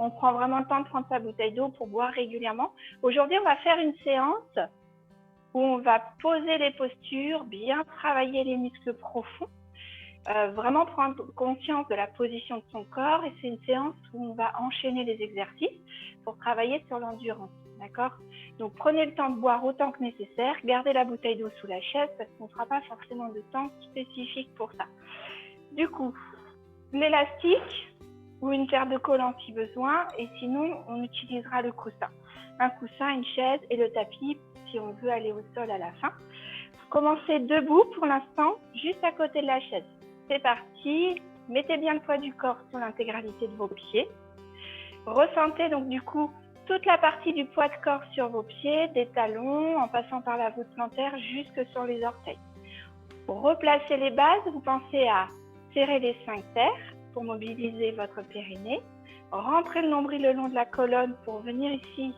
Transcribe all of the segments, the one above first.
on prend vraiment le temps de prendre sa bouteille d'eau pour boire régulièrement. Aujourd'hui, on va faire une séance où on va poser les postures, bien travailler les muscles profonds, vraiment prendre conscience de la position de son corps. Et c'est une séance où on va enchaîner les exercices pour travailler sur l'endurance. D'accord? Donc, prenez le temps de boire autant que nécessaire. Gardez la bouteille d'eau sous la chaise parce qu'on ne fera pas forcément de temps spécifique pour ça. Du coup, l'élastique ou une paire de collants si besoin. Et sinon, on utilisera le coussin. Un coussin, une chaise et le tapis si on veut aller au sol à la fin. Commencez debout pour l'instant, juste à côté de la chaise. C'est parti. Mettez bien le poids du corps sur l'intégralité de vos pieds. Ressentez donc du coup toute la partie du poids de corps sur vos pieds, des talons, en passant par la voûte plantaire jusque sur les orteils. Pour replacer les bases, vous pensez à serrer les sphincters pour mobiliser votre périnée. Rentrez le nombril le long de la colonne pour venir ici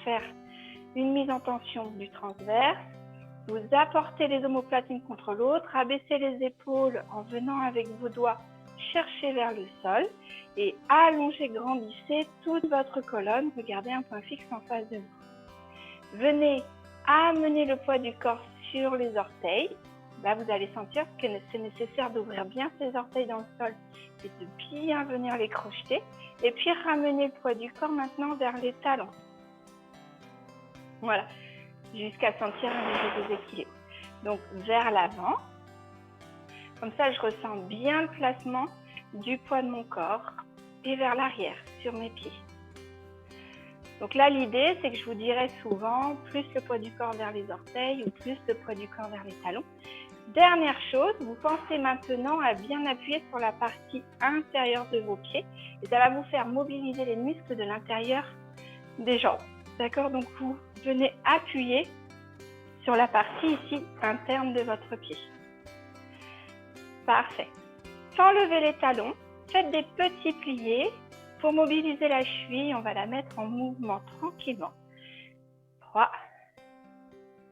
faire une mise en tension du transverse. Vous apportez les omoplates l'une contre l'autre, abaissez les épaules en venant avec vos doigts chercher vers le sol et allongez, grandissez toute votre colonne. Regardez un point fixe en face de vous. Venez amener le poids du corps sur les orteils. Là, vous allez sentir que c'est nécessaire d'ouvrir bien ses orteils dans le sol et de bien venir les crocheter. Et puis, ramener le poids du corps maintenant vers les talons. Voilà, jusqu'à sentir un léger déséquilibre. Donc, vers l'avant. Comme ça, je ressens bien le placement du poids de mon corps et vers l'arrière, sur mes pieds. Donc là, l'idée, c'est que je vous dirai souvent plus le poids du corps vers les orteils ou plus le poids du corps vers les talons. Dernière chose, vous pensez maintenant à bien appuyer sur la partie intérieure de vos pieds et ça va vous faire mobiliser les muscles de l'intérieur des jambes. D'accord? Donc vous venez appuyer sur la partie ici interne de votre pied. Parfait. Sans lever les talons, faites des petits pliés. Pour mobiliser la cheville, on va la mettre en mouvement tranquillement. 3,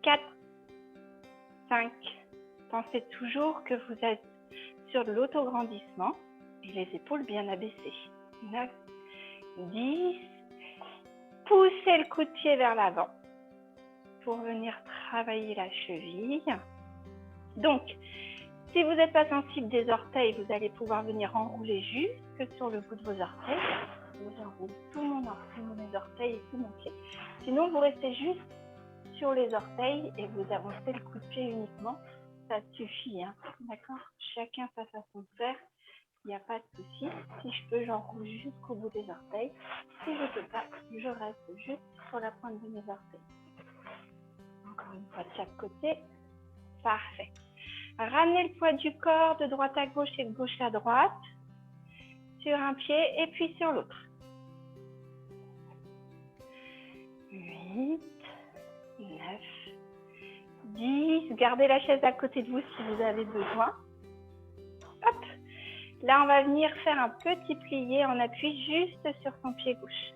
4, 5. Pensez toujours que vous êtes sur de l'autograndissement et les épaules bien abaissées. 9, 10. Poussez le coup de pied vers l'avant pour venir travailler la cheville. Donc, si vous n'êtes pas sensible des orteils, vous allez pouvoir venir enrouler jusque sur le bout de vos orteils. Je enroule tout mes orteils et tout mon pied. Sinon, vous restez juste sur les orteils et vous avancez le coup de pied uniquement. Ça suffit, hein. D'accord? Chacun sa façon de faire. Il n'y a pas de souci. Si je peux, j'enroule jusqu'au bout des orteils. Si je ne peux pas, je reste juste sur la pointe de mes orteils. Encore une fois de chaque côté. Parfait. Ramenez le poids du corps de droite à gauche et de gauche à droite sur un pied et puis sur l'autre. 8, 9, 10. Gardez la chaise à côté de vous si vous avez besoin. Hop. Là, on va venir faire un petit plié en appui juste sur son pied gauche.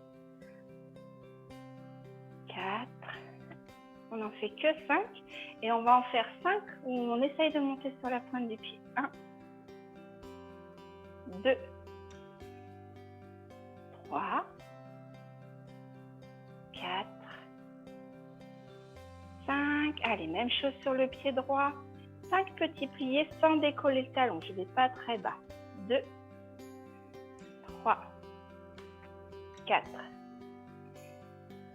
4. On n'en fait que 5 et on va en faire 5 où on essaye de monter sur la pointe du pied. 1, 2, 3, 4, 5. Allez, même chose sur le pied droit. 5 petits pliés sans décoller le talon. Je ne vais pas très bas. 2, 3, 4,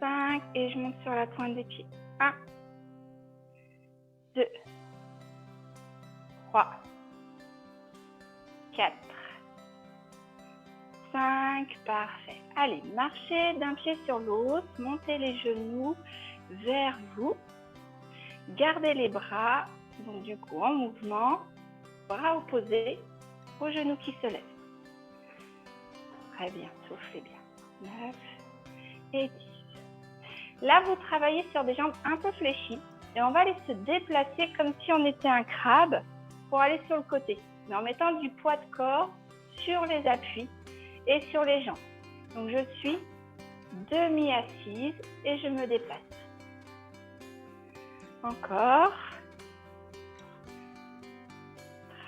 5 et je monte sur la pointe des pieds. 1, 2, 3, 4, 5. Parfait. Allez, marchez d'un pied sur l'autre, montez les genoux vers vous. Gardez les bras, donc du coup en mouvement, bras opposés aux genoux qui se lèvent. Très bien, soufflez bien. 9 et 10. Là, vous travaillez sur des jambes un peu fléchies et on va aller se déplacer comme si on était un crabe pour aller sur le côté, mais en mettant du poids de corps sur les appuis et sur les jambes. Donc, je suis demi-assise et je me déplace. Encore.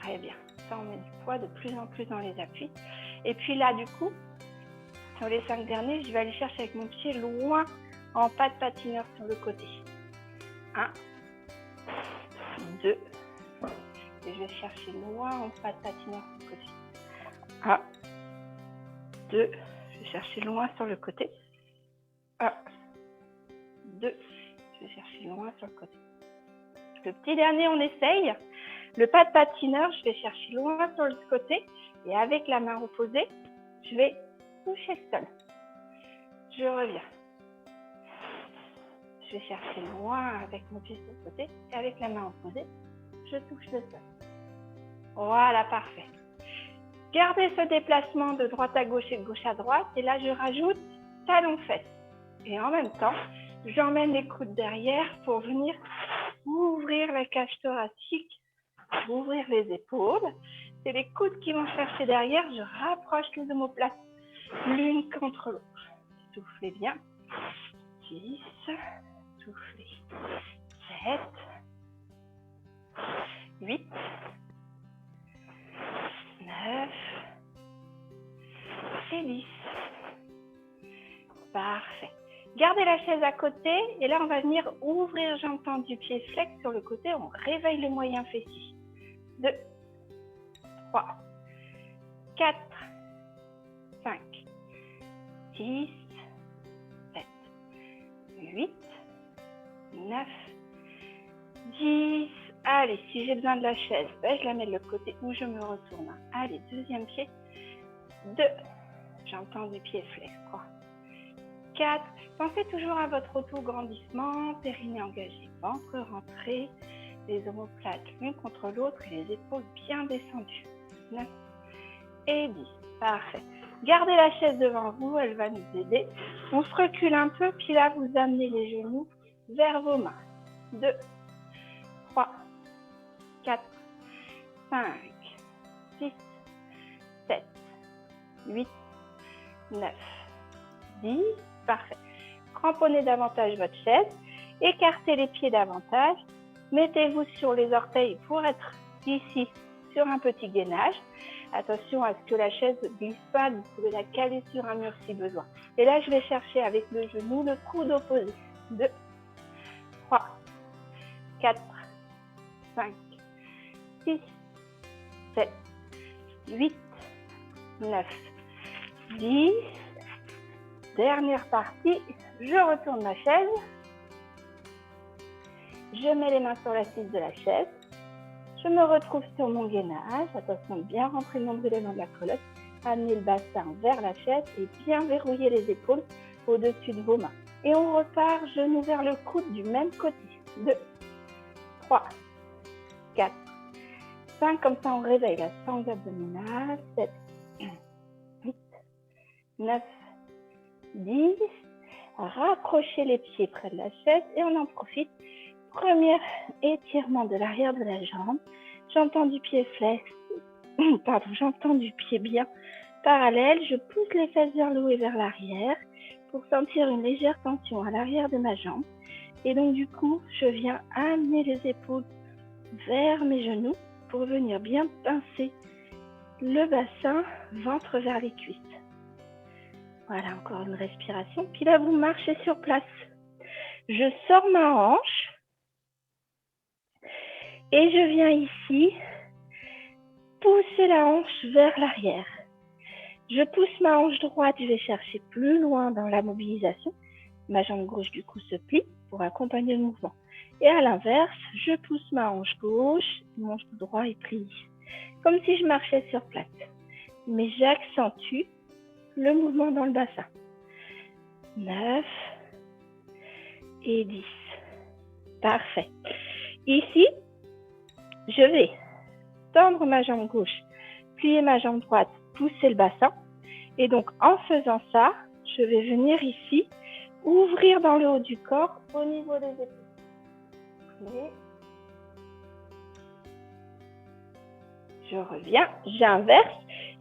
Très bien. Ça, on met du poids de plus en plus dans les appuis. Et puis là, du coup, Sur les 5 derniers, je vais aller chercher avec mon pied loin en pas de patineur sur le côté. 1, 2, et je vais chercher loin en pas de patineur sur le côté. 1, 2, je vais chercher loin sur le côté. 1, 2, je vais chercher loin sur le côté. Le petit dernier, on essaye. Le pas de patineur, je vais chercher loin sur le côté et avec la main opposée, je vais toucher le sol. Je reviens. Je vais chercher loin avec mon pied sur le côté et avec la main opposée, je touche le sol. Voilà, parfait. Gardez ce déplacement de droite à gauche et de gauche à droite et là, je rajoute talon-fesse. Et en même temps, j'emmène les coudes derrière pour venir ouvrir la cage thoracique, ouvrir les épaules. C'est les coudes qui vont chercher derrière. Je rapproche les omoplates l'une contre l'autre. Soufflez bien. 10, soufflez. 7, 8, 9 et 10. Parfait. Gardez la chaise à côté et là on va venir ouvrir jambes tendues, pied flex sur le côté, on réveille le moyen fessier. 2, 3, 4, 5, 6, 7, 8, 9, 10. Allez, si j'ai besoin de la chaise, ben, je la mets de l'autre côté ou je me retourne. Allez, deuxième pied. 2, jambes tendues, pied flex. 3, 4. Pensez toujours à votre auto-grandissement, périnée engagé, ventre rentré, les omoplates l'une contre l'autre et les épaules bien descendues. 9 et 10. Parfait. Gardez la chaise devant vous, elle va nous aider. On se recule un peu, puis là, vous amenez les genoux vers vos mains. 2, 3, 4, 5, 6, 7, 8, 9, 10. Parfait. Cramponnez davantage votre chaise. Écartez les pieds davantage. Mettez-vous sur les orteils pour être ici sur un petit gainage. Attention à ce que la chaise ne glisse pas. Vous pouvez la caler sur un mur si besoin. Et là, je vais chercher avec le genou le coude opposé. 2, 3, 4, 5, 6, 7, 8, 9, 10. Dernière partie, je retourne ma chaise. Je mets les mains sur l'assise de la chaise. Je me retrouve sur mon gainage. Attention de bien rentrer le nombril dans de la colonne. Amenez le bassin vers la chaise et bien verrouiller les épaules au-dessus de vos mains. Et on repart, genoux vers le coude du même côté. 2, 3, 4, 5. Comme ça, on réveille la sangle abdominale. 7, 8, 9, 10. Rapprochez les pieds près de la chaise et on en profite. Premier étirement de l'arrière de la jambe. J'entends du pied flex. J'entends du pied bien parallèle. Je pousse les fesses vers le haut et vers l'arrière pour sentir une légère tension à l'arrière de ma jambe. Et donc du coup, je viens amener les épaules vers mes genoux pour venir bien pincer le bassin, ventre vers les cuisses. Voilà, encore une respiration. Puis là, vous marchez sur place. Je sors ma hanche et je viens ici pousser la hanche vers l'arrière. Je pousse ma hanche droite, je vais chercher plus loin dans la mobilisation. Ma jambe gauche, du coup, se plie pour accompagner le mouvement. Et à l'inverse, je pousse ma hanche gauche, mon genou droit est plié. Comme si je marchais sur place. Mais j'accentue le mouvement dans le bassin. 9 et 10. Parfait. Ici, je vais tendre ma jambe gauche, plier ma jambe droite, pousser le bassin. Et donc, en faisant ça, je vais venir ici, ouvrir dans le haut du corps au niveau des épaules. Et je reviens, j'inverse.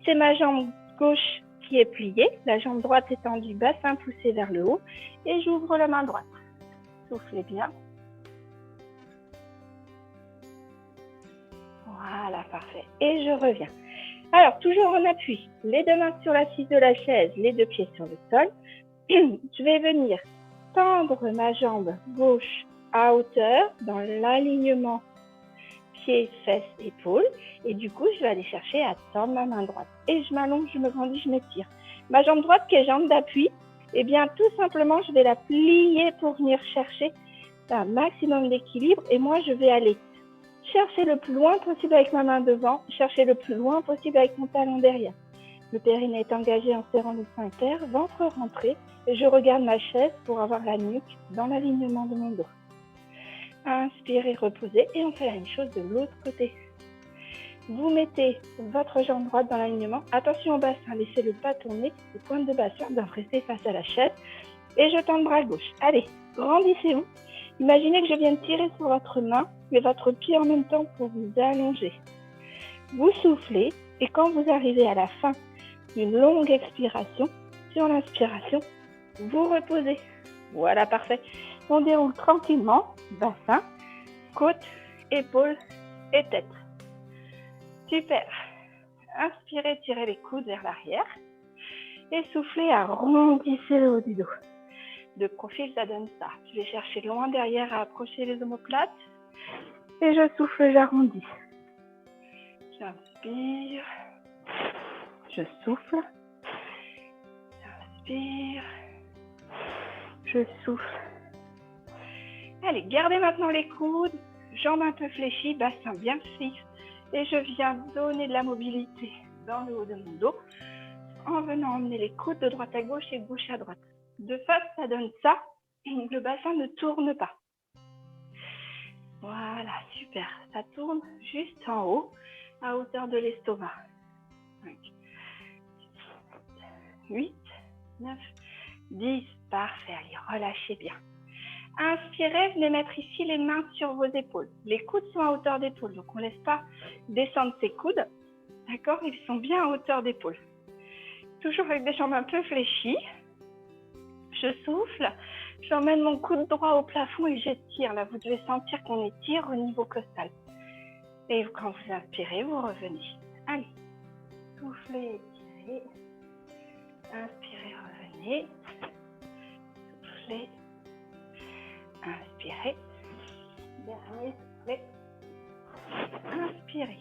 C'est ma jambe gauche qui est pliée, la jambe droite est tendue, bassin poussé vers le haut. Et j'ouvre la main droite. Soufflez bien. Voilà, parfait. Et je reviens. Alors, toujours en appui, les deux mains sur l'assise de la chaise, les deux pieds sur le sol. Je vais venir tendre ma jambe gauche à hauteur dans l'alignement pieds, fesses, épaules. Et du coup, je vais aller chercher à tendre ma main droite. Et je m'allonge, je me grandis, je m'étire. Ma jambe droite qui est jambe d'appui, eh bien, tout simplement, je vais la plier pour venir chercher un maximum d'équilibre. Et moi, je vais aller chercher le plus loin possible avec ma main devant, chercher le plus loin possible avec mon talon derrière. Le périnée est engagé en serrant le sphincter, ventre rentré, et je regarde ma chaise pour avoir la nuque dans l'alignement de mon dos. Inspirez, reposez, et on fait la même chose de l'autre côté. Vous mettez votre jambe droite dans l'alignement. Attention au bassin, laissez le pas tourner. Les pointes de bassin doivent rester face à la chaise. Et je tends le bras gauche. Allez, grandissez-vous. Imaginez que je viens de tirer sur votre main et votre pied en même temps pour vous allonger. Vous soufflez et quand vous arrivez à la fin d'une longue expiration, sur l'inspiration, vous reposez. Voilà, parfait. On déroule tranquillement, bassin, côte, épaules et tête. Super. Inspirez, tirez les coudes vers l'arrière et soufflez, arrondissez le haut du dos. De profil, ça donne ça. Je vais chercher loin derrière à approcher les omoplates et je souffle, j'arrondis. J'inspire, je souffle, j'inspire, je souffle. Allez, gardez maintenant les coudes, jambes un peu fléchies, bassin bien fixe. Et je viens donner de la mobilité dans le haut de mon dos en venant emmener les coudes de droite à gauche et de gauche à droite. De face, ça donne ça. Le bassin ne tourne pas. Voilà, super. Ça tourne juste en haut, à hauteur de l'estomac. 5, 8, 9, 10. Parfait. Allez, relâchez bien. Inspirez, venez mettre ici les mains sur vos épaules. Les coudes sont à hauteur d'épaule, donc on ne laisse pas descendre ses coudes. D'accord? Ils sont bien à hauteur d'épaule. Toujours avec des jambes un peu fléchies. Je souffle, j'emmène mon coude droit au plafond et j'étire. Là, vous devez sentir qu'on étire au niveau costal. Et quand vous inspirez, vous revenez. Allez, soufflez, étirez. Inspirez, revenez. Soufflez. Inspirez. Dernier, soufflez. Inspirez.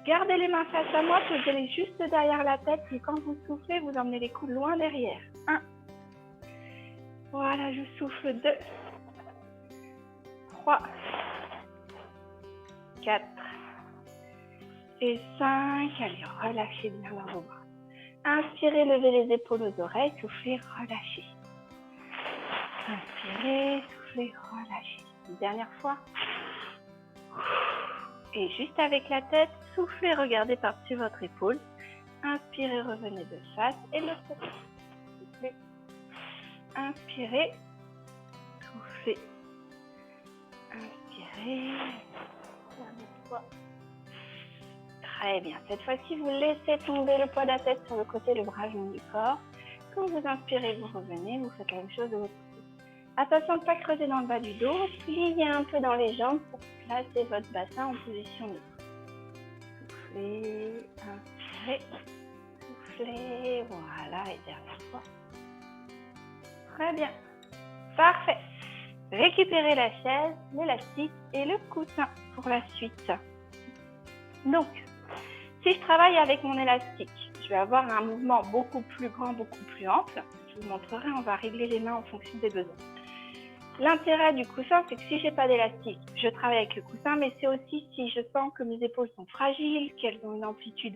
Gardez les mains face à moi, posez-les juste derrière la tête. Et quand vous soufflez, vous emmenez les coudes loin derrière. 1. Voilà, je souffle. 2. 3. 4. Et 5. Allez, relâchez bien dans vos bras. Inspirez, levez les épaules aux oreilles. Soufflez, relâchez. Inspirez, soufflez, relâchez. Une dernière fois. Et juste avec la tête, soufflez, regardez par-dessus votre épaule. Inspirez, revenez de face. Et l'autre côté. Soufflez. Inspirez. Soufflez. Inspirez. Dernière fois. Très bien. Cette fois-ci, vous laissez tomber le poids de la tête sur le côté, le bras long du corps. Quand vous inspirez, vous revenez. Vous faites la même chose de l'autre côté. Attention de ne pas creuser dans le bas du dos. Pliez un peu dans les jambes pour placer votre bassin en position neutre. Soufflez, inspirez, soufflez. Voilà, et dernière fois. Très bien. Parfait. Récupérez la chaise, l'élastique et le coussin pour la suite. Donc, si je travaille avec mon élastique, je vais avoir un mouvement beaucoup plus grand, beaucoup plus ample. Je vous montrerai, on va régler les mains en fonction des besoins. L'intérêt du coussin, c'est que si je n'ai pas d'élastique, je travaille avec le coussin, mais c'est aussi si je sens que mes épaules sont fragiles, qu'elles ont une amplitude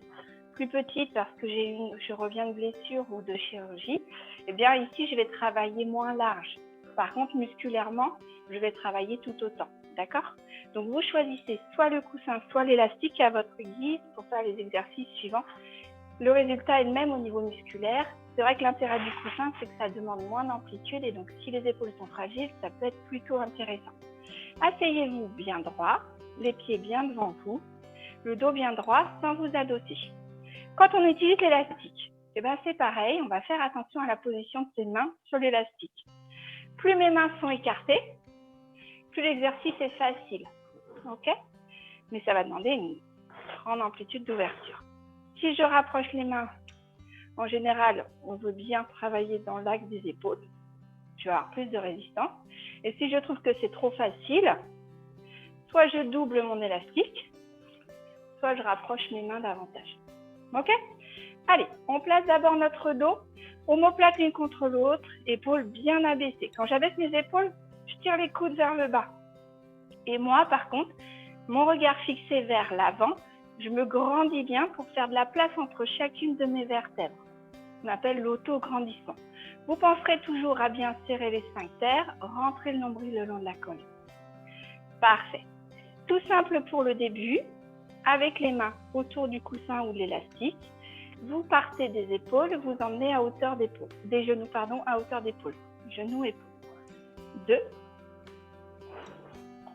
plus petite parce que je reviens de blessure ou de chirurgie, eh bien ici, je vais travailler moins large. Par contre, musculairement, je vais travailler tout autant. D'accord? Donc, vous choisissez soit le coussin, soit l'élastique à votre guise pour faire les exercices suivants. Le résultat est le même au niveau musculaire. C'est vrai que l'intérêt du coussin, c'est que ça demande moins d'amplitude et donc si les épaules sont fragiles, ça peut être plutôt intéressant. Asseyez-vous bien droit, les pieds bien devant vous, le dos bien droit sans vous adosser. Quand on utilise l'élastique, eh ben c'est pareil, on va faire attention à la position de ses mains sur l'élastique. Plus mes mains sont écartées, plus l'exercice est facile. Ok? Mais ça va demander une grande amplitude d'ouverture. Si je rapproche les mains, en général, on veut bien travailler dans l'axe des épaules. Je vais avoir plus de résistance. Et si je trouve que c'est trop facile, soit je double mon élastique, soit je rapproche mes mains davantage. Ok? Allez, on place d'abord notre dos, omoplate l'une contre l'autre, épaules bien abaissées. Quand j'abaisse mes épaules, je tire les coudes vers le bas. Et moi, par contre, mon regard fixé vers l'avant, je me grandis bien pour faire de la place entre chacune de mes vertèbres. On appelle l'auto-grandissement. Vous penserez toujours à bien serrer les sphincters, rentrer le nombril le long de la colonne. Parfait. Tout simple pour le début, avec les mains autour du coussin ou de l'élastique. Vous partez des épaules, vous emmenez à hauteur d'épaule, des genoux, pardon, à hauteur d'épaule. Genoux, épaules. 2,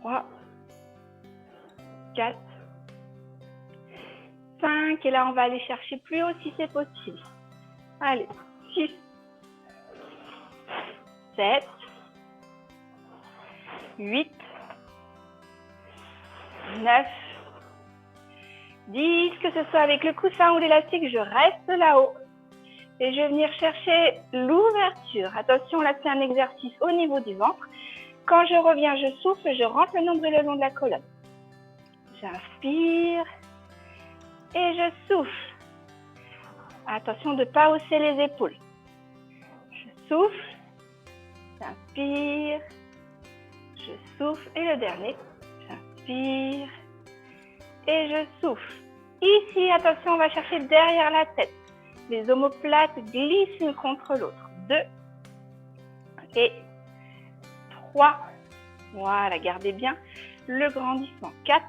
3, 4, 5. Et là, on va aller chercher plus haut si c'est possible. Allez, 6, 7, 8, 9, 10, que ce soit avec le coussin ou l'élastique, je reste là-haut. Et je vais venir chercher l'ouverture. Attention, là, c'est un exercice au niveau du ventre. Quand je reviens, je souffle, je rentre le nombril le long de la colonne. J'inspire et je souffle. Attention de ne pas hausser les épaules. Je souffle, j'inspire, je souffle. Et le dernier, j'inspire et je souffle. Ici, attention, on va chercher derrière la tête. Les omoplates glissent l'une contre l'autre. 2 et 3. Voilà, gardez bien le grandissement. 4,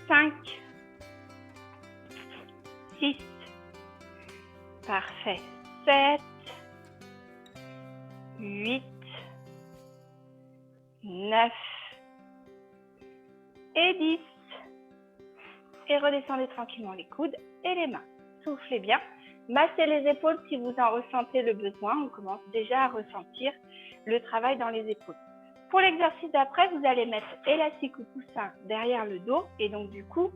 5, 6. Parfait. 7, 8, 9 et 10. Et redescendez tranquillement les coudes et les mains. Soufflez bien. Massez les épaules si vous en ressentez le besoin. On commence déjà à ressentir le travail dans les épaules. Pour l'exercice d'après, vous allez mettre élastique ou coussin derrière le dos. Et donc du coup,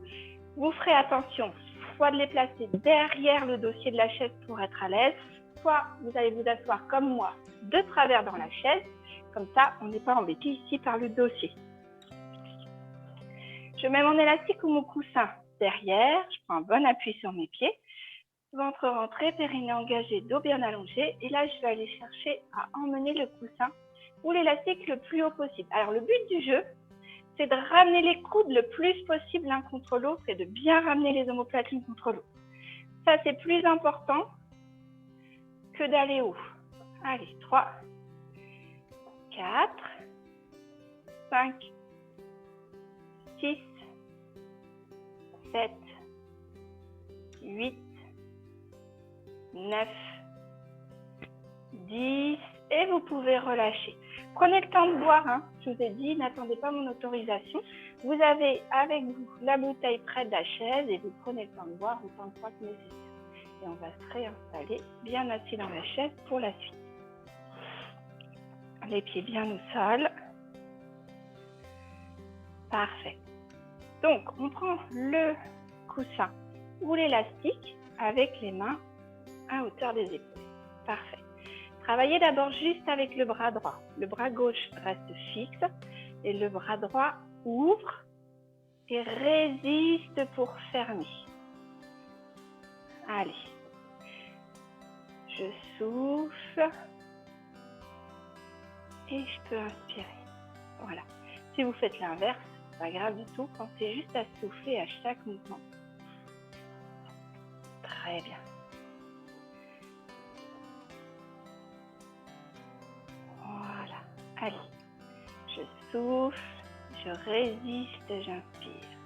vous ferez attention soit de les placer derrière le dossier de la chaise pour être à l'aise, soit vous allez vous asseoir comme moi de travers dans la chaise. Comme ça, on n'est pas embêté ici par le dossier. Je mets mon élastique ou mon coussin derrière, je prends un bon appui sur mes pieds, ventre rentré, périnée engagé, dos bien allongé, et là je vais aller chercher à emmener le coussin ou l'élastique le plus haut possible. Alors le but du jeu, c'est de ramener les coudes le plus possible l'un contre l'autre et de bien ramener les omoplates l'une contre l'autre. Ça c'est plus important que d'aller haut. Allez, 3, 4, 5, 6, 7, 8, 9, 10 et vous pouvez relâcher. Prenez le temps de boire, hein. Je vous ai dit, n'attendez pas mon autorisation. Vous avez avec vous la bouteille près de la chaise et vous prenez le temps de boire autant de fois que nécessaire. Et on va se réinstaller bien assis dans la chaise pour la suite. Les pieds bien au sol. Parfait. Donc, on prend le coussin ou l'élastique avec les mains à hauteur des épaules. Parfait. Travaillez d'abord juste avec le bras droit. Le bras gauche reste fixe et le bras droit ouvre et résiste pour fermer. Allez. Je souffle et je peux inspirer. Voilà. Si vous faites l'inverse, pas grave du tout, pensez juste à souffler à chaque mouvement. Très bien. Voilà. Allez. Je souffle, je résiste, j'inspire.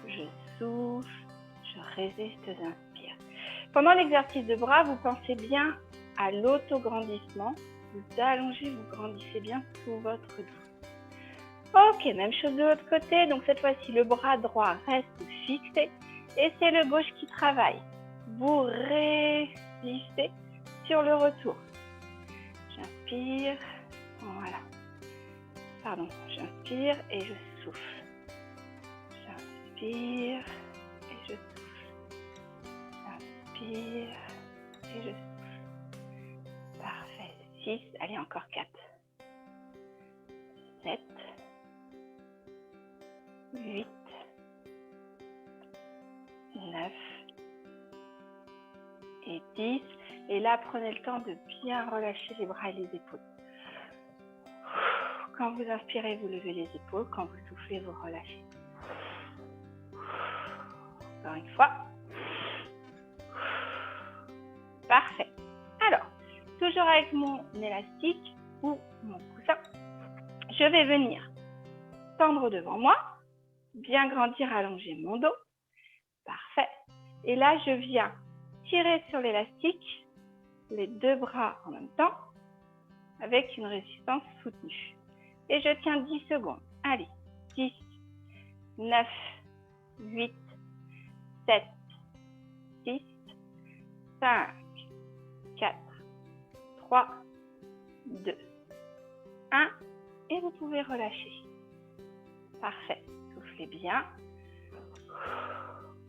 Je souffle, je résiste, j'inspire. Pendant l'exercice de bras, vous pensez bien à l'autograndissement. Vous allongez, vous grandissez bien sous votre dos. Ok, même chose de l'autre côté. Donc cette fois-ci, le bras droit reste fixé et c'est le gauche qui travaille. Vous résistez sur le retour. J'inspire. Voilà. Pardon, j'inspire et je souffle. J'inspire et je souffle. j'inspire et je souffle. Parfait. 6, allez, encore 4. 7, 8, 9 et 10. Et là, prenez le temps de bien relâcher les bras et les épaules. Quand vous inspirez, vous levez les épaules. Quand vous soufflez, vous relâchez. Encore une fois. Parfait. Alors, toujours avec mon élastique ou mon coussin, je vais venir tendre devant moi, bien grandir, allonger mon dos. Parfait. Et là, je viens tirer sur l'élastique, les deux bras en même temps, avec une résistance soutenue. Et je tiens 10 secondes. Allez, 10, 9, 8, 7, 6, 5, 4, 3, 2, 1. Et vous pouvez relâcher. Parfait. Soufflez bien.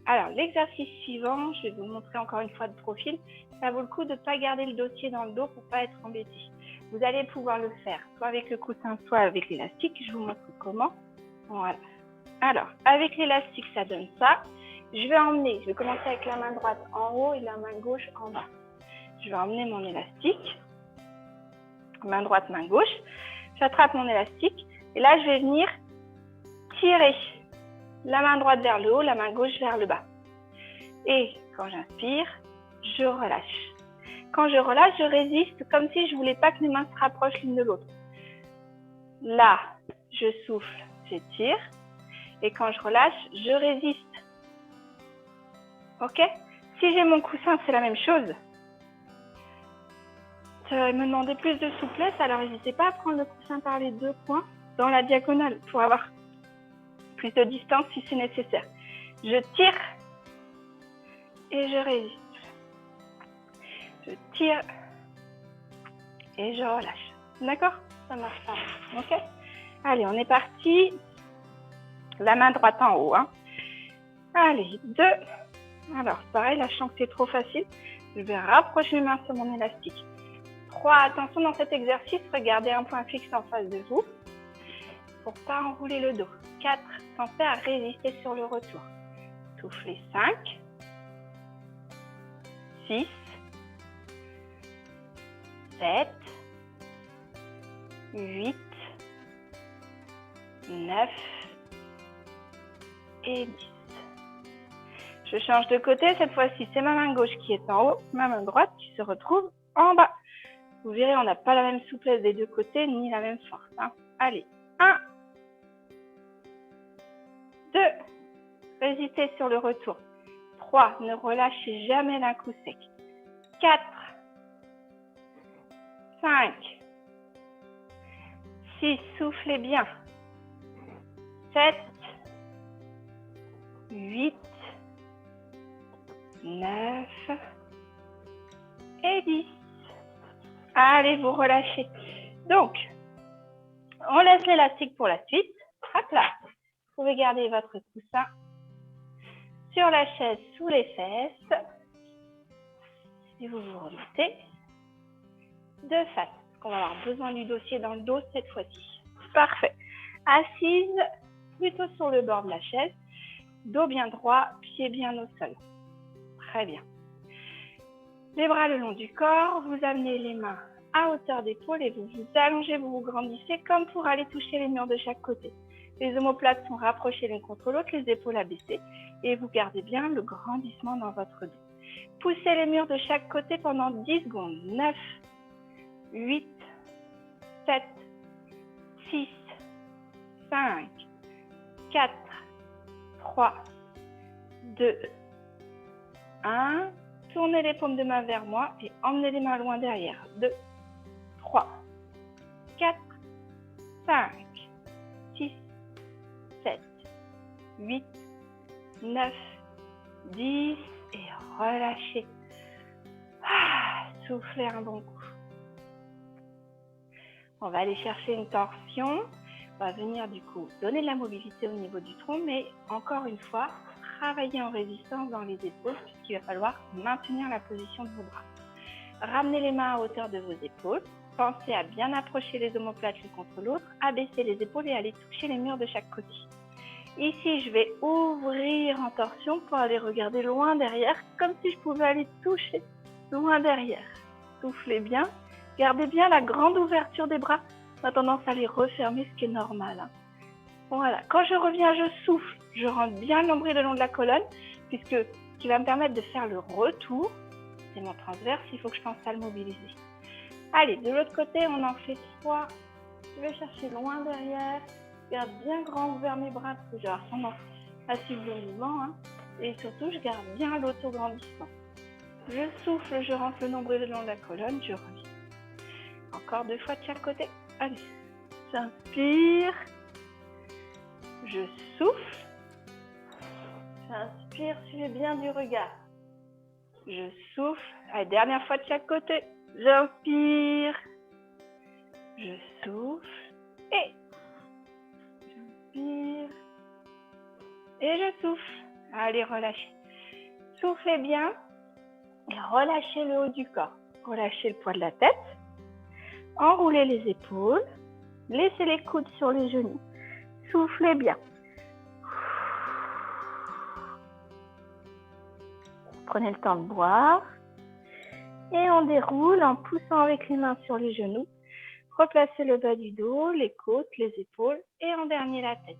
Alors, l'exercice suivant, je vais vous le montrer encore une fois de profil. Ça vaut le coup de ne pas garder le dossier dans le dos pour ne pas être embêté. Vous allez pouvoir le faire soit avec le coussin, soit avec l'élastique. Je vous montre comment. Voilà. Alors, avec l'élastique, ça donne ça. Je vais commencer avec la main droite en haut et la main gauche en bas. Je vais emmener mon élastique. Main droite, main gauche. J'attrape mon élastique. Et là, je vais venir tirer la main droite vers le haut, la main gauche vers le bas. Et quand j'inspire, je relâche. Quand je relâche, je résiste comme si je ne voulais pas que mes mains se rapprochent l'une de l'autre. Là, je souffle, j'étire. Et quand je relâche, je résiste. Ok? Si j'ai mon coussin, c'est la même chose. Ça va me demander plus de souplesse, alors n'hésitez pas à prendre le coussin par les deux coins dans la diagonale pour avoir plus de distance si c'est nécessaire. Je tire et je résiste. Je tire et je relâche. D'accord? Ça marche pas. Ok? Allez, on est parti. La main droite en haut. Hein. Allez, 2. Alors, pareil, là, je sens que c'est trop facile. Je vais rapprocher mes mains sur mon élastique. 3. Attention dans cet exercice, regardez un point fixe en face de vous pour ne pas enrouler le dos. 4. Pensez à résister sur le retour. Soufflez. 5, 6, 7, 8, 9 et 10. Je change de côté, cette fois-ci c'est ma main gauche qui est en haut, ma main droite qui se retrouve en bas. Vous verrez, on n'a pas la même souplesse des deux côtés, ni la même force. Hein. Allez, 1, 2, résistez sur le retour. 3, ne relâchez jamais d'un coup sec. 4, 5, 6, soufflez bien. 7, 8, 9 et 10. Allez, vous relâchez. Donc, on laisse l'élastique pour la suite. Hop là. Vous pouvez garder votre coussin sur la chaise sous les fesses. Et vous vous remettez de face. Parce qu'on va avoir besoin du dossier dans le dos cette fois-ci. Parfait. Assise plutôt sur le bord de la chaise. Dos bien droit, pied bien au sol. Très bien. Les bras le long du corps, vous amenez les mains à hauteur d'épaule et vous vous allongez, vous vous grandissez comme pour aller toucher les murs de chaque côté. Les omoplates sont rapprochées l'une contre l'autre, les épaules abaissées et vous gardez bien le grandissement dans votre dos. Poussez les murs de chaque côté pendant 10 secondes. 9, 8, 7, 6, 5, 4, 3, 2, 1. Tournez les paumes de main vers moi et emmenez les mains loin derrière. 2, 3, 4, 5, 6, 7, 8, 9, 10 et relâchez. Soufflez un bon coup. On va aller chercher une torsion. On va venir du coup donner de la mobilité au niveau du tronc, mais encore une fois, travailler en résistance dans les épaules puisqu'il va falloir maintenir la position de vos bras. Ramenez les mains à hauteur de vos épaules. Pensez à bien approcher les omoplates l'une contre l'autre, abaisser les épaules et aller toucher les murs de chaque côté. Ici, je vais ouvrir en torsion pour aller regarder loin derrière, comme si je pouvais aller toucher loin derrière. Soufflez bien. Gardez bien la grande ouverture des bras. On a tendance à les refermer, ce qui est normal, hein. Voilà. Quand je reviens, je souffle. Je rentre bien le nombril le long de la colonne, puisque ce qui va me permettre de faire le retour, c'est mon transverse. Il faut que je pense à le mobiliser. Allez, de l'autre côté, on en fait 3. Je vais chercher loin derrière. Je garde bien grand ouvert mes bras, parce que j'ai tendance à suivre le mouvement, hein. Et surtout, je garde bien l'autograndissement. Je souffle, je rentre le nombril le long de la colonne, je reviens. Encore 2 fois de chaque côté. Allez, j'inspire. Je souffle. J'inspire, suivez bien du regard. Je souffle. Allez, dernière fois de chaque côté. J'inspire. Je souffle. Et j'inspire. Et je souffle. Allez, relâchez. Soufflez bien. Et relâchez le haut du corps. Relâchez le poids de la tête. Enroulez les épaules. Laissez les coudes sur les genoux. Soufflez bien. Prenez le temps de boire. Et on déroule en poussant avec les mains sur les genoux. Replacez le bas du dos, les côtes, les épaules et en dernier la tête.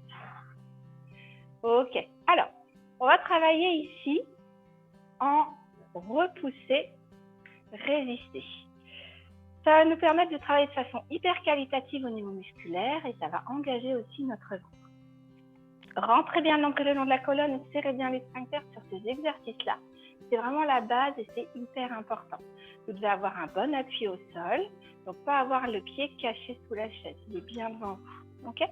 Ok. Alors, on va travailler ici en repousser, résister. Ça va nous permettre de travailler de façon hyper qualitative au niveau musculaire et ça va engager aussi notre ventre. Rentrez bien l'encre le long de la colonne et serrez bien les sphincters sur ces exercices-là. C'est vraiment la base et c'est hyper important. Vous devez avoir un bon appui au sol, donc pas avoir le pied caché sous la chaise, il est bien devant vous. Ok ?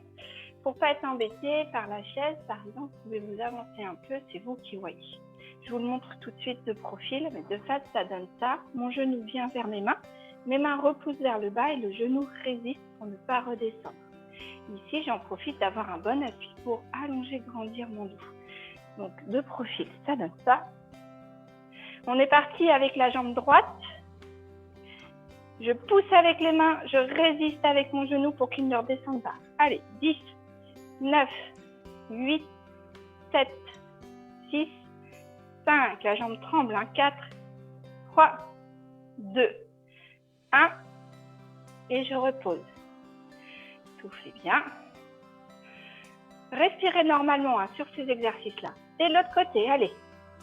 Pour pas être embêté par la chaise, par exemple, vous pouvez vous avancer un peu, c'est vous qui voyez. Je vous le montre tout de suite de profil, mais de face, ça donne ça. Mon genou vient vers mes mains repoussent vers le bas et le genou résiste pour ne pas redescendre. Ici, j'en profite d'avoir un bon appui pour allonger, grandir mon dos. Donc, de profil, ça donne ça. On est parti avec la jambe droite. Je pousse avec les mains, je résiste avec mon genou pour qu'il ne redescende pas. Allez, 10, 9, 8, 7, 6, 5. La jambe tremble, 4, 3, 2, 1. Et je repose. Soufflez bien. Respirez normalement sur ces exercices-là. Et de l'autre côté, allez.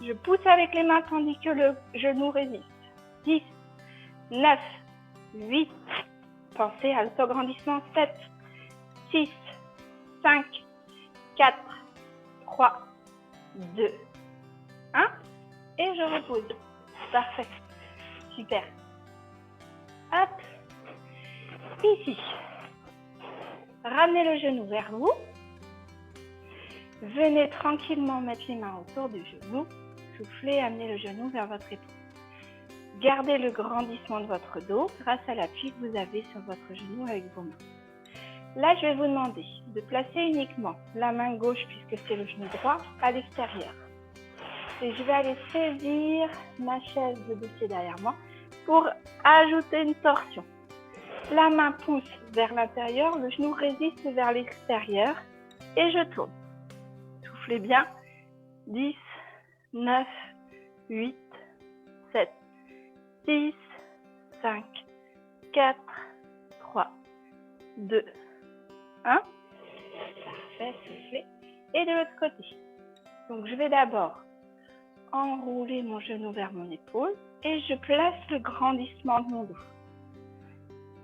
Je pousse avec les mains tandis que le genou résiste. 10, 9, 8. Pensez à l'autograndissement. 7, 6, 5, 4, 3, 2, 1. Et je repose. Parfait. Super. Hop. Ici. Ramenez le genou vers vous. Venez tranquillement mettre les mains autour du genou. Soufflez, amenez le genou vers votre épaule. Gardez le grandissement de votre dos grâce à l'appui que vous avez sur votre genou avec vos mains. Là, je vais vous demander de placer uniquement la main gauche, puisque c'est le genou droit, à l'extérieur. Et je vais aller saisir ma chaise de dossier derrière moi pour ajouter une torsion. La main pousse vers l'intérieur, le genou résiste vers l'extérieur et je tourne. Soufflez bien. 10, 9, 8, 7, 6, 5, 4, 3, 2, 1. Parfait, soufflez. Et de l'autre côté. Donc, je vais d'abord enrouler mon genou vers mon épaule et je place le grandissement de mon dos.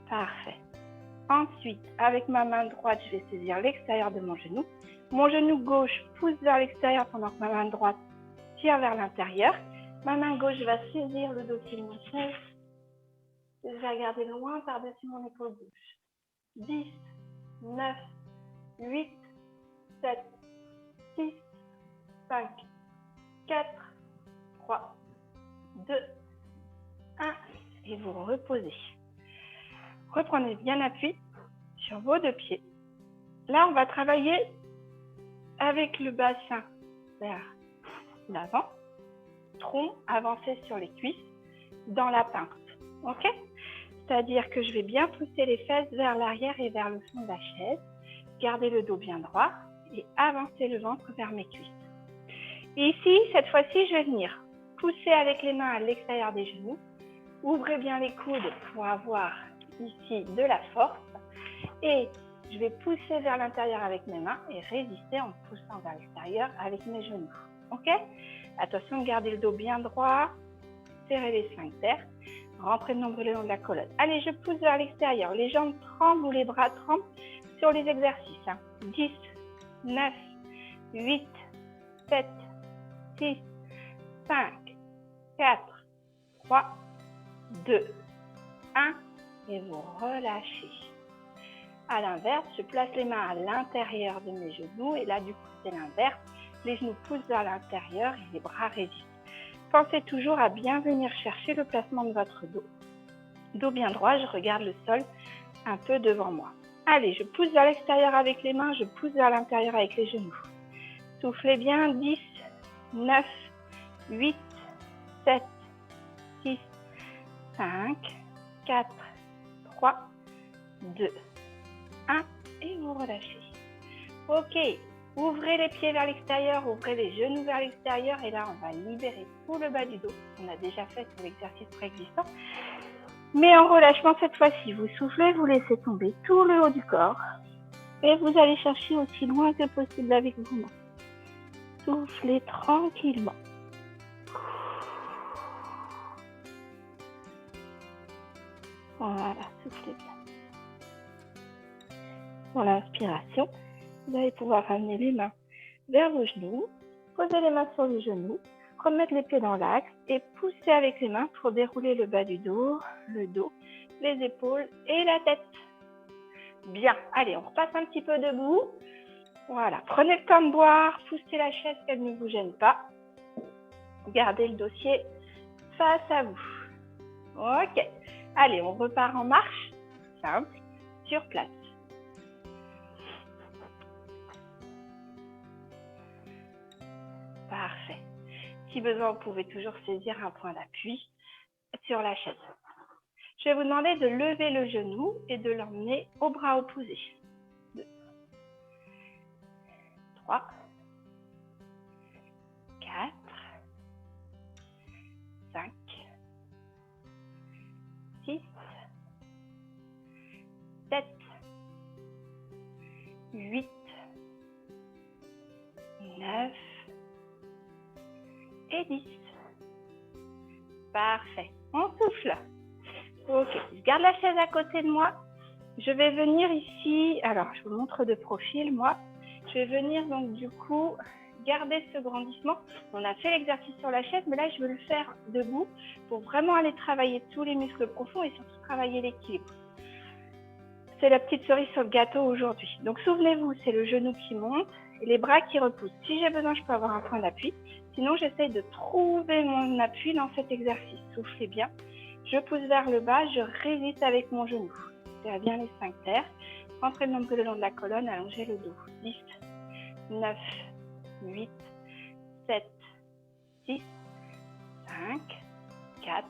Parfait. Ensuite, avec ma main droite, je vais saisir l'extérieur de mon genou. Mon genou gauche pousse vers l'extérieur pendant que ma main droite tire vers l'intérieur. Ma main gauche va saisir le dossier de mon chaise. Je vais regarder loin par-dessus mon épaule gauche. 10, 9, 8, 7, 6, 5, 4, 3, 2, 1. Et vous reposez. Reprenez bien appui sur vos deux pieds. Là, on va travailler avec le bassin vers l'avant, tronc avancé sur les cuisses, dans la pince. Ok? C'est-à-dire que je vais bien pousser les fesses vers l'arrière et vers le fond de la chaise, garder le dos bien droit et avancer le ventre vers mes cuisses. Et ici, cette fois-ci, je vais venir pousser avec les mains à l'extérieur des genoux. Ouvrez bien les coudes pour avoir ici de la force. Et je vais pousser vers l'intérieur avec mes mains et résister en poussant vers l'extérieur avec mes genoux. Ok? Attention, gardez le dos bien droit, serrez les sphincters, rentrez le nombril le long de la colonne. Allez, je pousse vers l'extérieur. Les jambes tremblent ou les bras tremblent sur les exercices. 10, 9, 8, 7, 6, 5, 4, 3, 2, 1 et vous relâchez. À l'inverse, je place les mains à l'intérieur de mes genoux et là, du coup, c'est l'inverse. Les genoux poussent vers l'intérieur et les bras résistent. Pensez toujours à bien venir chercher le placement de votre dos. Dos bien droit, je regarde le sol un peu devant moi. Allez, je pousse vers l'extérieur avec les mains, je pousse vers l'intérieur avec les genoux. Soufflez bien, 10, 9, 8, 7, 6, 5, 4, 3, 2, 1 et vous relâchez. Ok, ouvrez les pieds vers l'extérieur, ouvrez les genoux vers l'extérieur et là on va libérer tout le bas du dos. On a déjà fait sur l'exercice préexistant. Mais en relâchement cette fois-ci, vous soufflez, vous laissez tomber tout le haut du corps et vous allez chercher aussi loin que possible avec vos mains. Soufflez tranquillement. Voilà, soufflez bien. Pour l'inspiration, vous allez pouvoir ramener les mains vers vos genoux, poser les mains sur les genoux, remettre les pieds dans l'axe et pousser avec les mains pour dérouler le bas du dos, le dos, les épaules et la tête. Bien, allez, on repasse un petit peu debout. Voilà, prenez le temps de boire, poussez la chaise qu'elle ne vous gêne pas. Gardez le dossier face à vous. Ok, allez, on repart en marche, simple, sur place. Parfait. Si besoin, vous pouvez toujours saisir un point d'appui sur la chaise. Je vais vous demander de lever le genou et de l'emmener au bras opposé. 2, 3, 4, 5, 6, 7, 8, 9 et 10. Parfait. On souffle. Ok, je garde la chaise à côté de moi. Je vais venir ici, alors je vous montre de profil, moi. Je vais venir donc du coup garder ce grandissement. On a fait l'exercice sur la chaise, mais là je veux le faire debout pour vraiment aller travailler tous les muscles profonds et surtout travailler l'équilibre. C'est la petite cerise sur le gâteau aujourd'hui. Donc souvenez-vous, c'est le genou qui monte et les bras qui repoussent. Si j'ai besoin, je peux avoir un point d'appui. Sinon, j'essaye de trouver mon appui dans cet exercice. Soufflez bien. Je pousse vers le bas, je résiste avec mon genou. Serrez bien les sphincters. Rentrez le nombril le long de la colonne, allongez le dos. 10, 9, 8, 7, 6, 5, 4,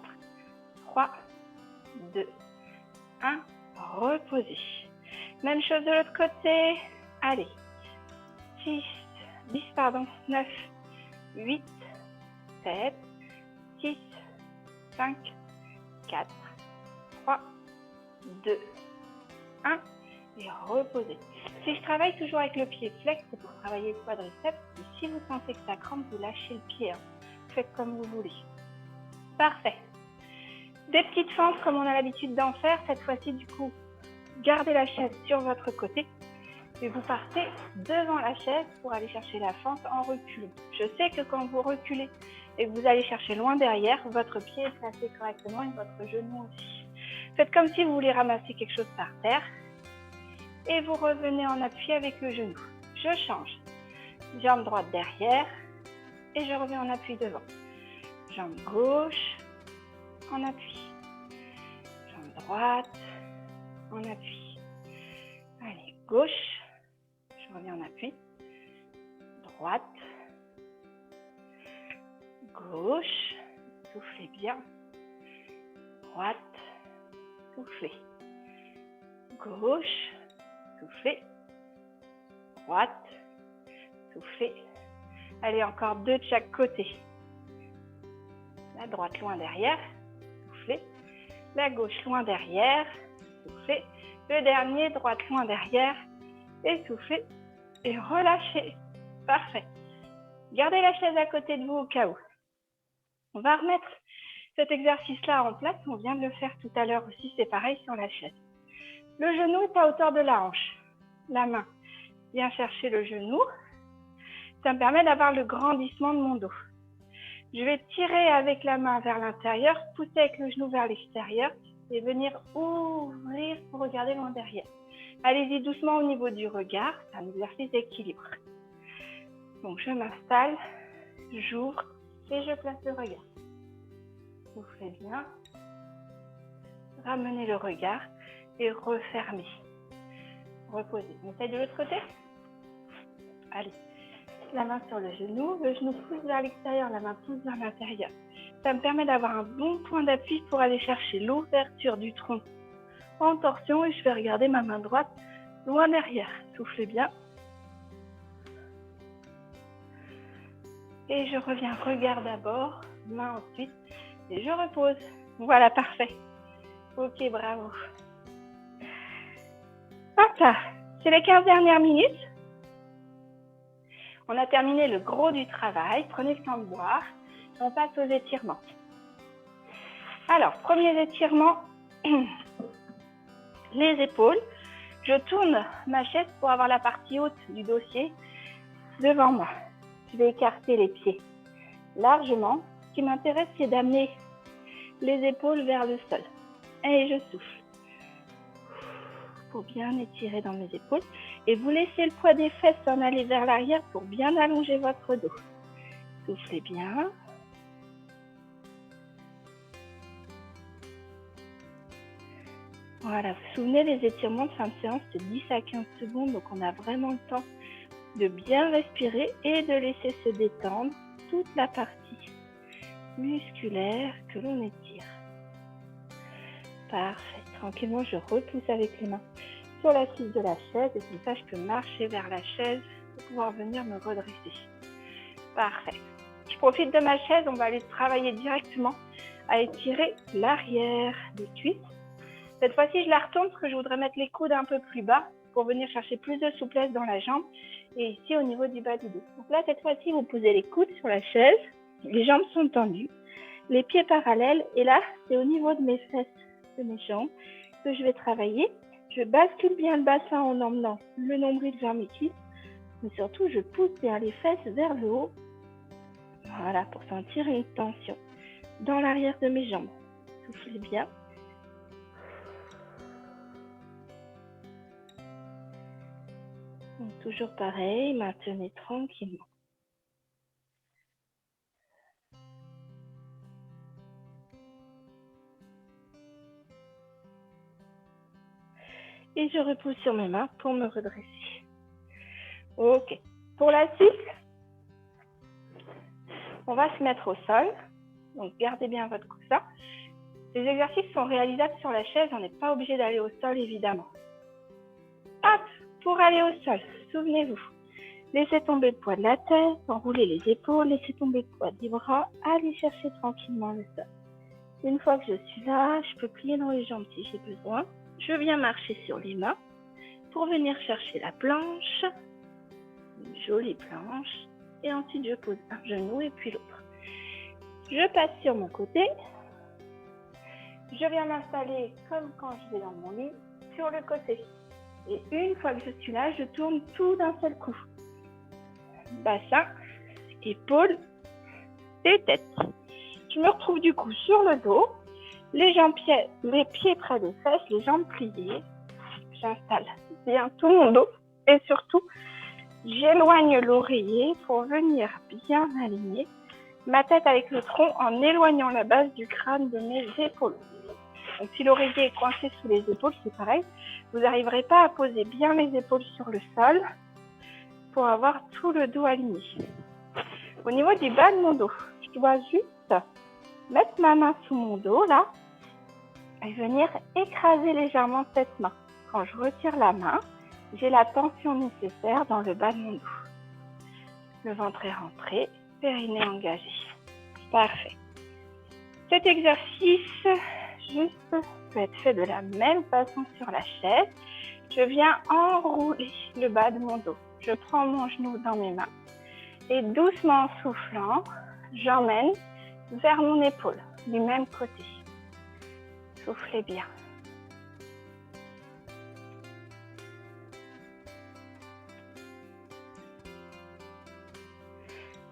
3, 2, 1. Reposez. Même chose de l'autre côté. Allez. 10, 9, 8, 7, 6, 5, 4, 3, 2, 1 et reposez. Si je travaille toujours avec le pied flex, c'est pour travailler le quadriceps. Et si vous sentez que ça crampe, vous lâchez le pied. Faites comme vous voulez. Parfait. Des petites fentes comme on a l'habitude d'en faire. Cette fois-ci, du coup, gardez la chaise sur votre côté et vous partez devant la chaise pour aller chercher la fente en reculant. Je sais que quand vous reculez et que vous allez chercher loin derrière, votre pied est placé correctement et votre genou aussi. Faites comme si vous voulez ramasser quelque chose par terre et vous revenez en appui avec le genou. Je change. Jambe droite derrière et je reviens en appui devant. Jambe gauche en appui. Jambe droite en appui. Allez, gauche. Je reviens en appui. Droite. Gauche, soufflez bien. Droite, soufflez. Gauche, soufflez. Droite, soufflez. Allez, encore 2 de chaque côté. La droite loin derrière, soufflez. La gauche loin derrière, soufflez. Le dernier, droite loin derrière, et soufflez. Et relâchez. Parfait. Gardez la chaise à côté de vous au cas où. On va remettre cet exercice-là en place. On vient de le faire tout à l'heure aussi. C'est pareil sur la chaise. Le genou est à hauteur de la hanche. La main vient chercher le genou. Ça me permet d'avoir le grandissement de mon dos. Je vais tirer avec la main vers l'intérieur, pousser avec le genou vers l'extérieur et venir ouvrir pour regarder loin derrière. Allez-y doucement au niveau du regard. C'est un exercice d'équilibre. Donc, je m'installe, j'ouvre et je place le regard. Soufflez bien. Ramenez le regard et refermez. Reposez. On essaye de l'autre côté? Allez. La main sur le genou pousse vers l'extérieur, la main pousse vers l'intérieur. Ça me permet d'avoir un bon point d'appui pour aller chercher l'ouverture du tronc en torsion et je vais regarder ma main droite loin derrière. Soufflez bien. Et je reviens, regard d'abord, main ensuite, et je repose. Voilà, parfait. Ok, bravo. Hop là, c'est les 15 dernières minutes. On a terminé le gros du travail. Prenez le temps de boire. On passe aux étirements. Alors, premier étirement, les épaules. Je tourne ma chaise pour avoir la partie haute du dossier devant moi. Je vais écarter les pieds largement. Ce qui m'intéresse, c'est d'amener les épaules vers le sol. Et je souffle pour bien étirer dans mes épaules. Et vous laissez le poids des fesses s'en aller vers l'arrière pour bien allonger votre dos. Soufflez bien. Voilà, vous vous souvenez, les étirements de fin de séance, c'est 10 à 15 secondes. Donc, on a vraiment le temps de bien respirer et de laisser se détendre toute la partie musculaire que l'on étire. Parfait. Tranquillement, je repousse avec les mains sur l'assise de la chaise et comme ça, je peux marcher vers la chaise pour pouvoir venir me redresser. Parfait. Je profite de ma chaise, on va aller travailler directement à étirer l'arrière des cuisses. Cette fois-ci, je la retourne parce que je voudrais mettre les coudes un peu plus bas pour venir chercher plus de souplesse dans la jambe et ici au niveau du bas du dos. Donc là, cette fois-ci, vous posez les coudes sur la chaise, les jambes sont tendues, les pieds parallèles et là, c'est au niveau de mes fesses, de mes jambes que je vais travailler. Je bascule bien le bassin en emmenant le nombril vers mes cuisses, mais surtout, je pousse bien les fesses vers le haut. Voilà, pour sentir une tension dans l'arrière de mes jambes. Soufflez bien. Donc, toujours pareil, maintenez tranquillement. Et je repousse sur mes mains pour me redresser. Ok. Pour la suite, on va se mettre au sol. Donc, gardez bien votre coussin. Les exercices sont réalisables sur la chaise. On n'est pas obligé d'aller au sol, évidemment. Hop, pour aller au sol, souvenez-vous. Laissez tomber le poids de la tête, enroulez les épaules, laissez tomber le poids des bras. Allez chercher tranquillement le sol. Une fois que je suis là, je peux plier dans les jambes si j'ai besoin. Je viens marcher sur les mains pour venir chercher la planche, une jolie planche, et ensuite je pose un genou et puis l'autre. Je passe sur mon côté, je viens m'installer comme quand je vais dans mon lit, sur le côté. Et une fois que je suis là, je tourne tout d'un seul coup. Bassin, épaules et tête. Je me retrouve du coup sur le dos. Les pieds près des fesses, les jambes pliées. J'installe bien tout mon dos et surtout, j'éloigne l'oreiller pour venir bien aligner ma tête avec le tronc en éloignant la base du crâne de mes épaules. Donc, si l'oreiller est coincé sous les épaules, c'est pareil. Vous n'arriverez pas à poser bien les épaules sur le sol pour avoir tout le dos aligné. Au niveau du bas de mon dos, je dois juste mettre ma main sous mon dos, là, et venir écraser légèrement cette main. Quand je retire la main, j'ai la tension nécessaire dans le bas de mon dos. Le ventre est rentré, périnée engagé. Parfait. Cet exercice, juste, peut être fait de la même façon sur la chaise. Je viens enrouler le bas de mon dos. Je prends mon genou dans mes mains et doucement en soufflant, j'emmène vers mon épaule, du même côté. Soufflez bien.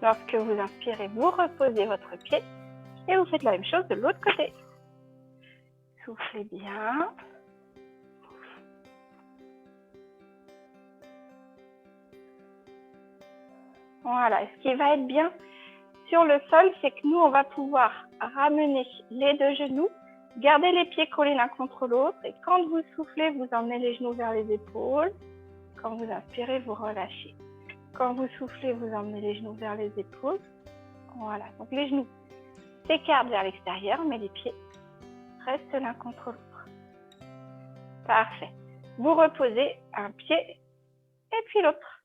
Lorsque vous inspirez, vous reposez votre pied et vous faites la même chose de l'autre côté. Soufflez bien. Voilà. Et ce qui va être bien sur le sol, c'est que nous, on va pouvoir ramener les deux genoux, garder les pieds collés l'un contre l'autre. Et quand vous soufflez, vous emmenez les genoux vers les épaules. Quand vous inspirez, vous relâchez. Quand vous soufflez, vous emmenez les genoux vers les épaules. Voilà. Donc les genoux s'écartent vers l'extérieur, mais les pieds restent l'un contre l'autre. Parfait. Vous reposez un pied et puis l'autre.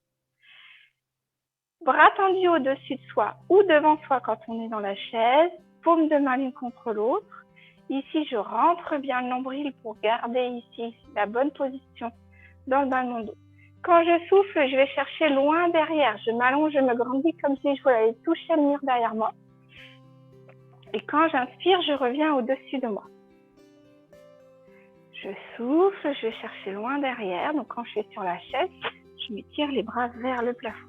Bras tendus au-dessus de soi ou devant soi quand on est dans la chaise. Paume de main l'une contre l'autre. Ici, je rentre bien le nombril pour garder ici la bonne position dans le bas de mon dos. Quand je souffle, je vais chercher loin derrière. Je m'allonge, je me grandis comme si je voulais aller toucher le mur derrière moi. Et quand j'inspire, je reviens au-dessus de moi. Je souffle, je vais chercher loin derrière. Donc quand je suis sur la chaise, je m'étire les bras vers le plafond.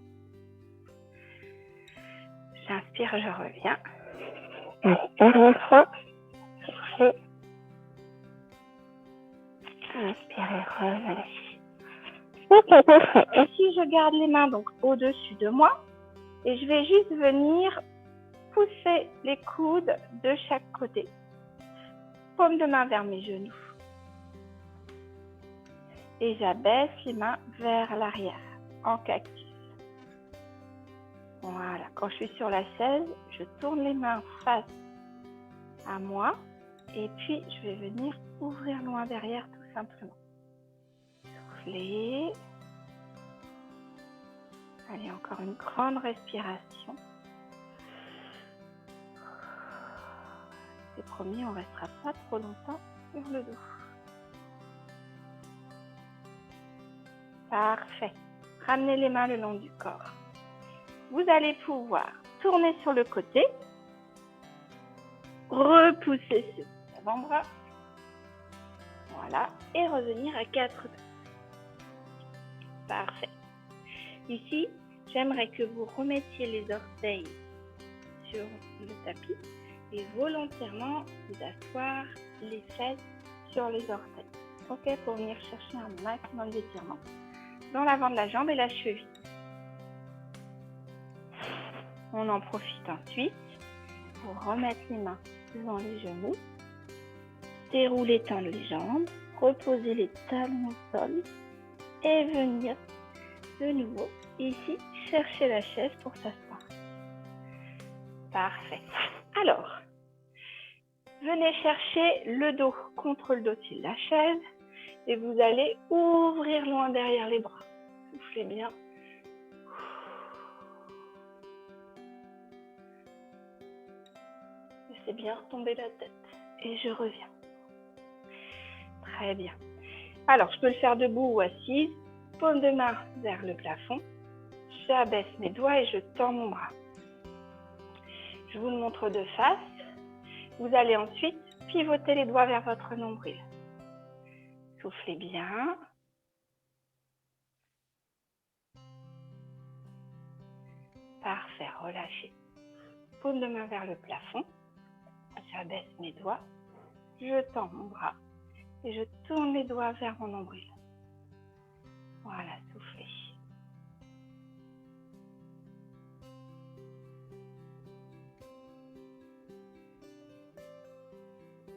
J'inspire, je reviens. Soufflez. Inspirez, revenez. Ok, parfait. Ici, je garde les mains donc au-dessus de moi et je vais juste venir pousser les coudes de chaque côté. Paume de main vers mes genoux. Et j'abaisse les mains vers l'arrière, en cactus. Voilà, quand je suis sur la chaise, je tourne les mains face à moi et puis je vais venir ouvrir loin derrière tout simplement. Soufflez. Allez, encore une grande respiration. C'est promis, on ne restera pas trop longtemps sur le dos. Parfait. Ramenez les mains le long du corps. Vous allez pouvoir tourner sur le côté, repousser ce avant-bras, voilà, et revenir à 4 pattes. Parfait. Ici, j'aimerais que vous remettiez les orteils sur le tapis et volontairement vous asseoir les fesses sur les orteils. Ok, pour venir chercher un maximum d'étirement dans l'avant de la jambe et la cheville. On en profite ensuite pour remettre les mains devant les genoux, dérouler, tendre les jambes, reposer les talons au sol et venir de nouveau ici chercher la chaise pour s'asseoir. Parfait. Alors, venez chercher le dos contre le dossier de la chaise et vous allez ouvrir loin derrière les bras. Soufflez bien. Laissez bien retomber la tête et je reviens. Très bien. Alors, je peux le faire debout ou assise. Paume de main vers le plafond. J'abaisse mes doigts et je tends mon bras. Je vous le montre de face. Vous allez ensuite pivoter les doigts vers votre nombril. Soufflez bien. Parfait, relâchez. Paume de main vers le plafond. J'abaisse mes doigts. Je tends mon bras et je tourne les doigts vers mon nombril. Voilà, soufflez.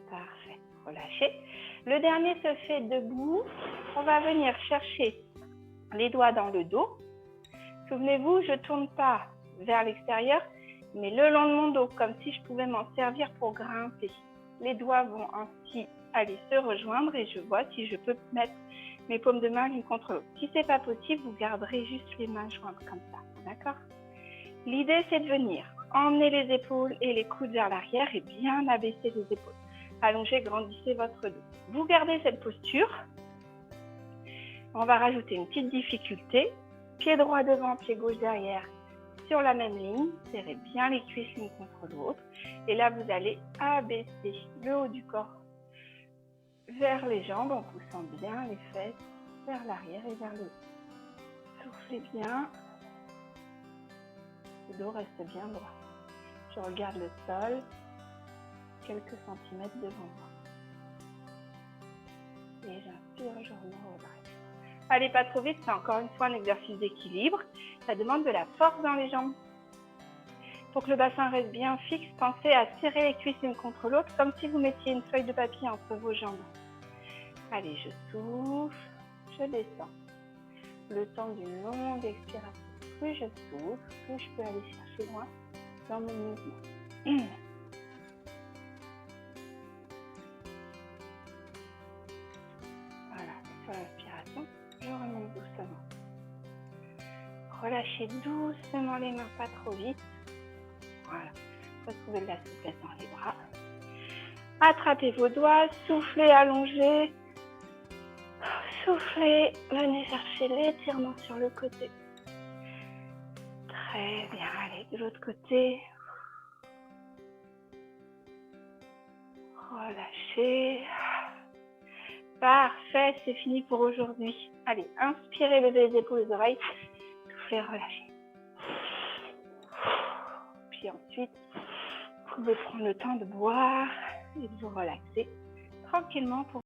Parfait, relâchez. Le dernier se fait debout. On va venir chercher les doigts dans le dos. Souvenez-vous, je ne tourne pas vers l'extérieur. mais le long de mon dos, comme si je pouvais m'en servir pour grimper. Les doigts vont ainsi aller se rejoindre et je vois si je peux mettre mes paumes de main l'une contre l'autre. Si c'est pas possible, vous garderez juste les mains jointes comme ça, d'accord? L'idée, c'est de venir emmener les épaules et les coudes vers l'arrière et bien abaisser les épaules. Allongez, grandissez votre dos. Vous gardez cette posture. On va rajouter une petite difficulté. Pied droit devant, pied gauche derrière, sur la même ligne. Serrez bien les cuisses l'une contre l'autre. Et là, vous allez abaisser le haut du corps vers les jambes en poussant bien les fesses vers l'arrière et vers le haut. Soufflez bien. Le dos reste bien droit. Je regarde le sol, quelques centimètres devant moi. Et j'inspire, je me redresse. Allez pas trop vite, c'est encore une fois un exercice d'équilibre. Ça demande de la force dans les jambes. Pour que le bassin reste bien fixe, pensez à serrer les cuisses l'une contre l'autre, comme si vous mettiez une feuille de papier entre vos jambes. Allez, je souffle, je descends. Le temps d'une longue expiration. Plus je souffle, plus je peux aller chercher loin dans mon mouvement. Voilà, sur l'inspiration, je remonte doucement. Relâchez doucement les mains, pas trop vite. Voilà, retrouvez de la souplesse dans les bras. Attrapez vos doigts, soufflez, allongez. Soufflez, venez chercher l'étirement sur le côté. Très bien, allez de l'autre côté. Relâchez. Parfait, c'est fini pour aujourd'hui. Allez, inspirez, levez les épaules, les oreilles. Soufflez, relâchez. Puis ensuite, vous pouvez prendre le temps de boire et de vous relaxer tranquillement pour